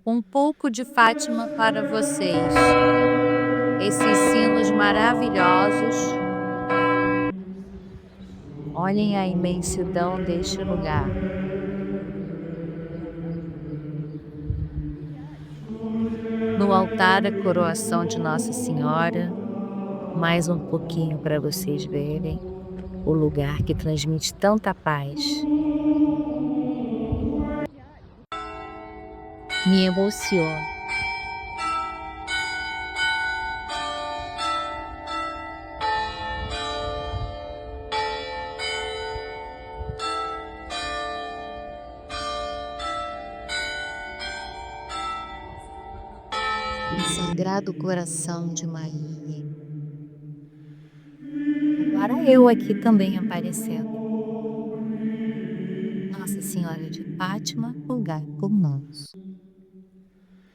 um pouco de Fátima para vocês. Esses sinos maravilhosos. Olhem a imensidão deste lugar. No altar, a coroação de Nossa Senhora. Mais um pouquinho para vocês verem o lugar que transmite tanta paz. Me emociona. O Sagrado Coração de Maria. Agora eu aqui também aparecendo. Nossa Senhora de Fátima, rogai por nós.